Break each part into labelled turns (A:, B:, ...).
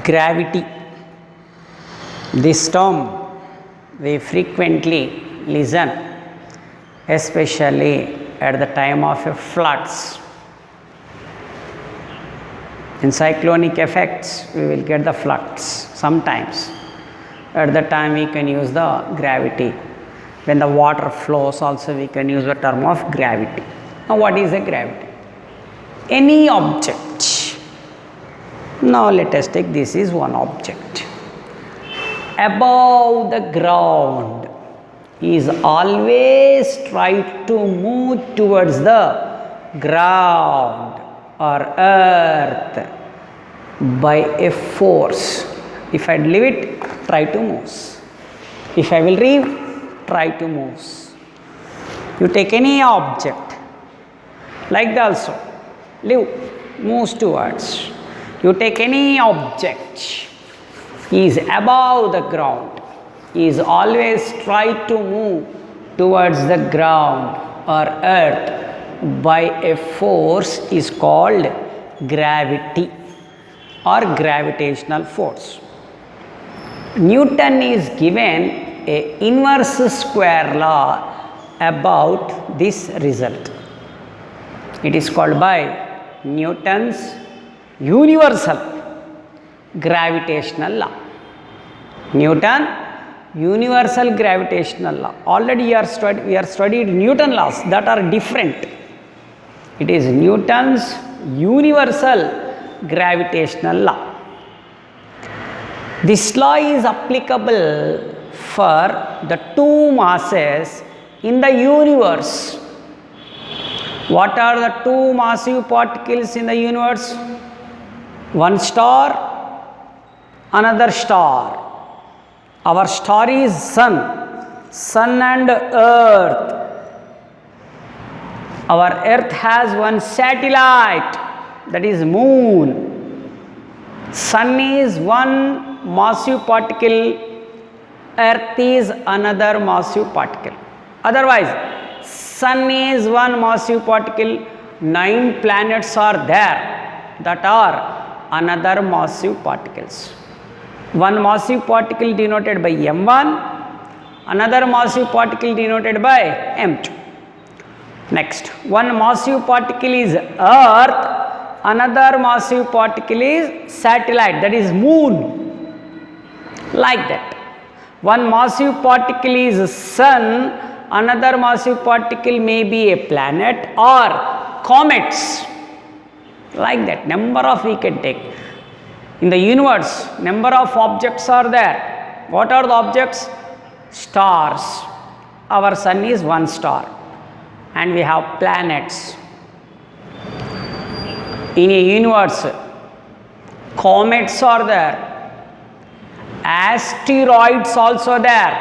A: Gravity. This term we frequently listen, especially at the time of floods. In cyclonic effects, we will get the floods sometimes. At the time, we can use the gravity. When the water flows, also we can use the term of gravity. Now, what is a gravity? Any object. Now, let us take this is one object. Above the ground is always try to move towards the ground or earth by a force. If I leave it, try to move. If I will leave, try to move. You take any object, like that also, leave, moves towards. You take any object, is above the ground, is always try to move towards the ground or earth by a force is called gravity or gravitational force. Newton is given a inverse square law about this result. It is called by Newton's universal gravitational law. Newton universal gravitational law. Already we are studied Newton laws that are different. It is Newton's universal gravitational law. This law is applicable for the two masses in the universe. What are the two massive particles in the universe? One star, another star. Our star is sun and earth. Our earth has one satellite, that is moon. Sun is one massive particle, earth is another massive particle. Otherwise, sun is one massive particle, 9 planets are there that are another massive particles. One massive particle denoted by M1, another massive particle denoted by M2. Next, one massive particle is earth, another massive particle is satellite, that is moon. Like that. One massive particle is sun, another massive particle may be a planet or comets. Like that, number of we can take. In the universe, number of objects are there. What are the objects? Stars. Our sun is one star. And we have planets. In a universe, comets are there. Asteroids also there.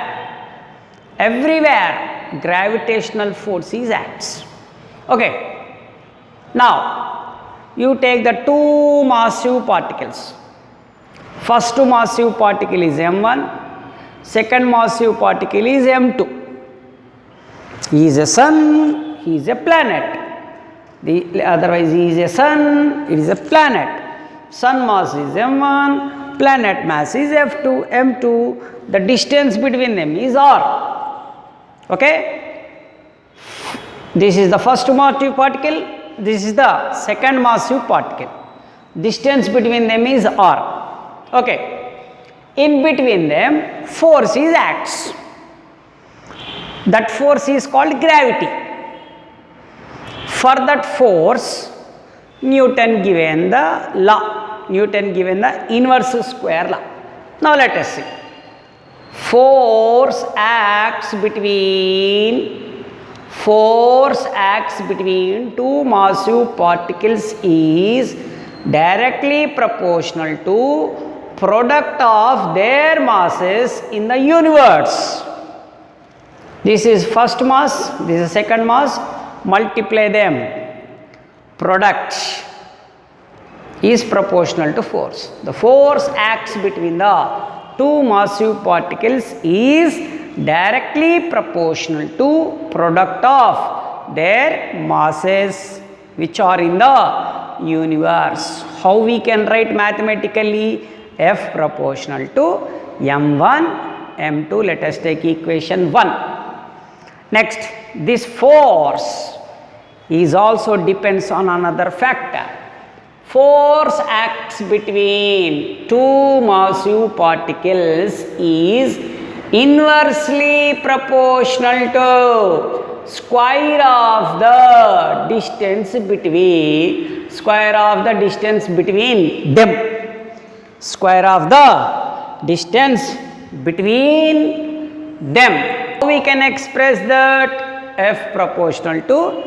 A: Everywhere, gravitational force is acts. Okay. Now, you take the two massive particles. First massive particle is M1, second massive particle is M2. He is a sun, he is a planet. Otherwise, he is a sun, it is a planet. Sun mass is M1, planet mass is M2. The distance between them is R. Okay? This is the first massive particle, this is the second massive particle. Distance between them is R. Okay. In between them, force is acts. That force is called gravity. For that force, Newton given the law. Newton given the inverse square law. Now let us see. Force acts between two massive particles is directly proportional to product of their masses in the universe. This is first mass, this is second mass, multiply them. Product is proportional to force. The force acts between the two massive particles is directly proportional to product of their masses which are in the universe. How we can write mathematically? F proportional to m1, m2. Let us take equation 1. Next, this force is also depends on another factor. Force acts between two massive particles is inversely proportional to square of the distance between them. Square of the distance between them. We can express that F proportional to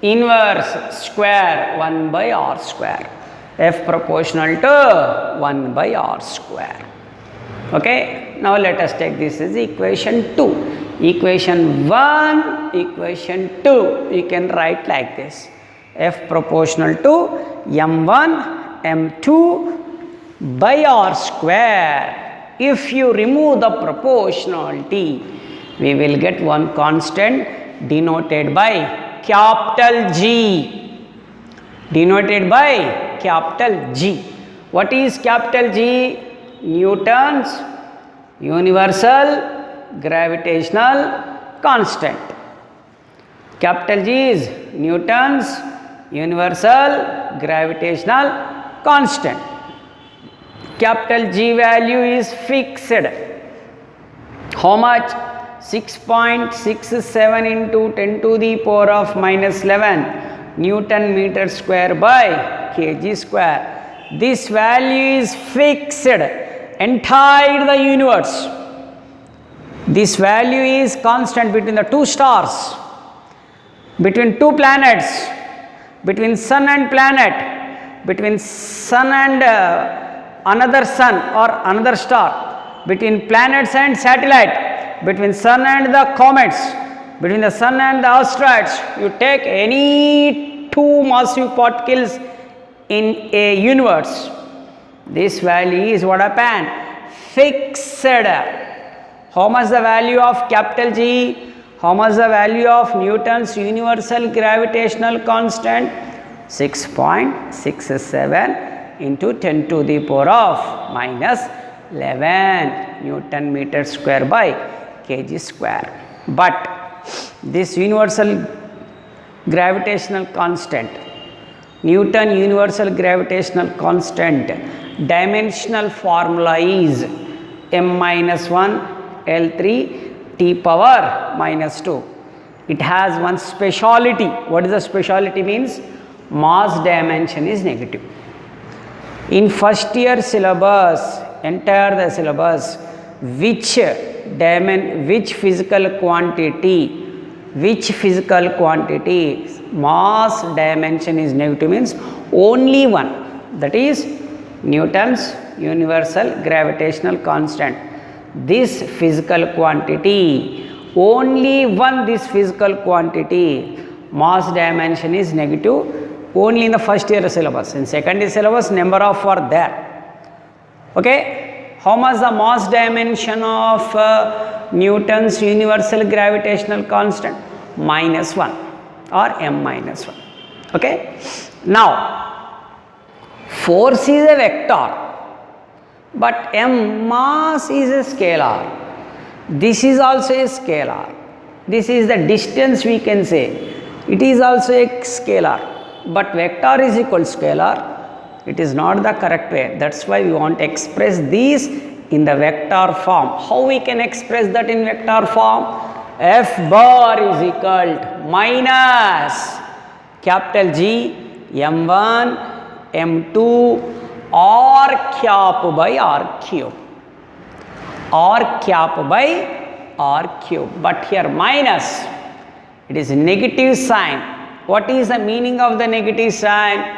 A: inverse square 1 by r square. F proportional to 1 by r square. Okay. Now let us take this as equation 2. Equation 1, equation 2. You can write like this. F proportional to m1, m2 by r square. If you remove the proportionality, we will get one constant denoted by capital G. Denoted by capital G. What is capital G? Newton's universal gravitational constant. Capital G is Newton's universal gravitational constant. Capital G value is fixed. How much? 6.67 into 10 to the power of minus 11 Newton meter square by kg square. This value is fixed entire the universe. This value is constant between the two stars, between two planets, between sun and planet, between sun and another sun or another star, between planets and satellite, between sun and the comets, between the sun and the asteroids. You take any two massive particles in a universe, this value is what happened? Fixed. How much the value of capital G? How much the value of Newton's universal gravitational constant? 6.67 into 10 to the power of minus 11 Newton meter square by kg square. But this universal gravitational constant, Newton universal gravitational constant, dimensional formula is m minus 1 L3 t power minus 2. It has one speciality. What is the speciality means? Mass dimension is negative. In first year syllabus, entire the syllabus, which physical quantity mass dimension is negative means only one, that is Newton's universal gravitational constant. This physical quantity, only one this physical quantity mass dimension is negative only in the first year syllabus. In second year syllabus number of are there. Okay. How much the mass dimension of Newton's universal gravitational constant? Minus 1 or m minus 1. Okay. Now force is a vector, but m mass is a scalar. This is also a scalar. This is the distance, we can say. It is also a scalar, but vector is equal to scalar. It is not the correct way. That's why we want to express these in the vector form. How we can express that in vector form? F bar is equal to minus capital G m1 m2 r cap by r cube. R cap by r cube. But here minus, it is negative sign. What is the meaning of the negative sign?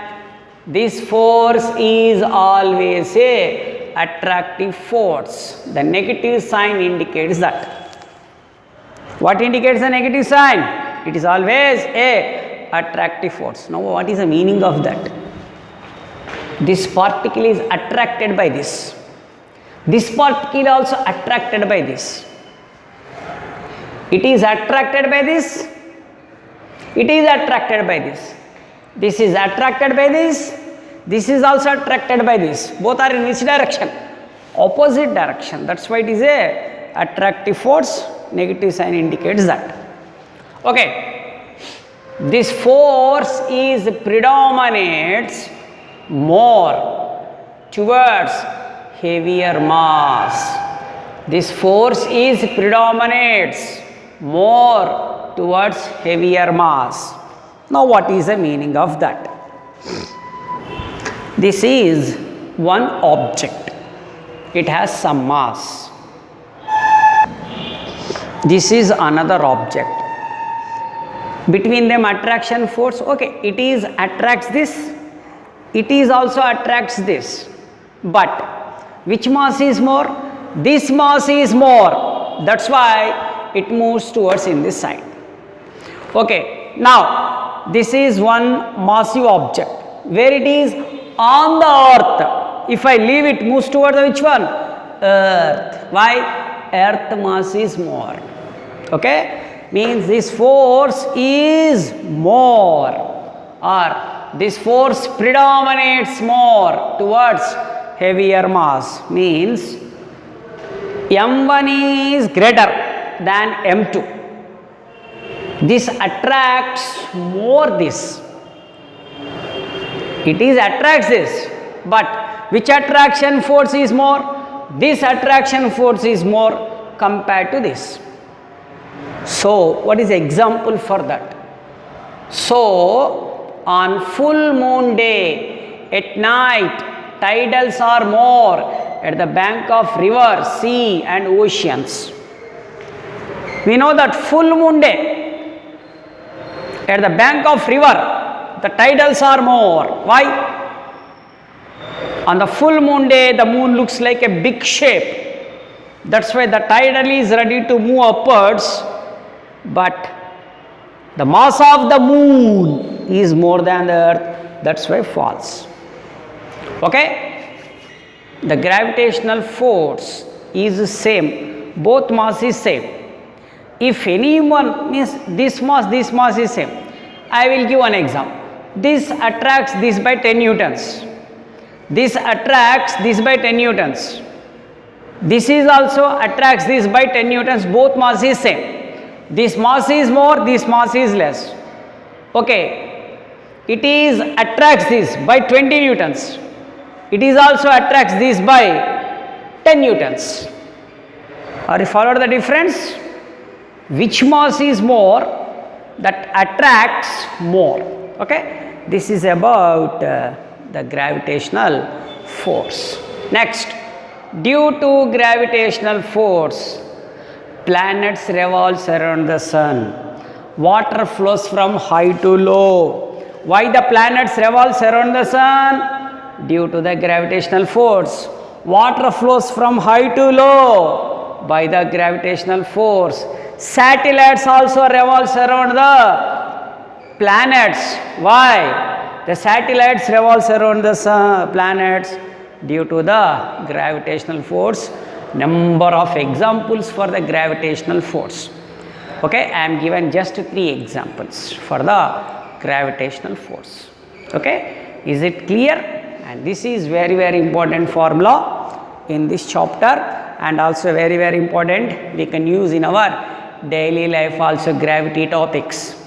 A: This force is always a attractive force. The negative sign indicates that. What indicates the negative sign? It is always a attractive force. Now what is the meaning of that? This particle is attracted by this. This particle also attracted by this. It is attracted by this. It is attracted by this. This is attracted by this. This is also attracted by this. Both are in which direction? Opposite direction. That's why it is a attractive force. Negative sign indicates that. Okay. This force is predominates more towards heavier mass. This force is predominates more towards heavier mass. Now what is the meaning of that? This is one object. It has some mass. This is another object. Between them attraction force, okay, it is attracts this, it is also attracts this. But which mass is more? This mass is more. That's why it moves towards in this side. Okay, now this is one massive object. Where it is? On the earth. If I leave it, moves towards which one? Earth. Why? Earth mass is more. Okay, means this force is more, or this force predominates more towards heavier mass, means M1 is greater than M2. This attracts more this. It is attracts this, but which attraction force is more? This attraction force is more compared to this. So what is the example for that? So on full moon day at night, tidals are more at the bank of river, sea and oceans. We know that full moon day at the bank of river, the tidals are more. Why? On the full moon day, the moon looks like a big shape. That's why the tidal is ready to move upwards, but the mass of the moon is more than the earth. That's why falls. Okay? The gravitational force is same. Both mass is same. If anyone means this mass is same. I will give one example. This attracts this by 10 newtons. This attracts this by 10 newtons. This is also attracts this by 10 newtons. Both mass is same. This mass is more, this mass is less. Okay. It is attracts this by 20 newtons. It is also attracts this by 10 newtons. Are you followed the difference? Which mass is more, that attracts more. Okay. This is about the gravitational force. Next, due to gravitational force, planets revolve around the sun. Water flows from high to low. Why the planets revolve around the sun? Due to the gravitational force. Water flows from high to low by the gravitational force. Satellites also revolve around the planets. Why? The satellites revolve around the sun, planets due to the gravitational force. Number of examples for the gravitational force. Okay, I am given just 3 examples for the gravitational force. Okay, is it clear? And this is very important formula in this chapter, and also very important we can use in our daily life also, gravity topics.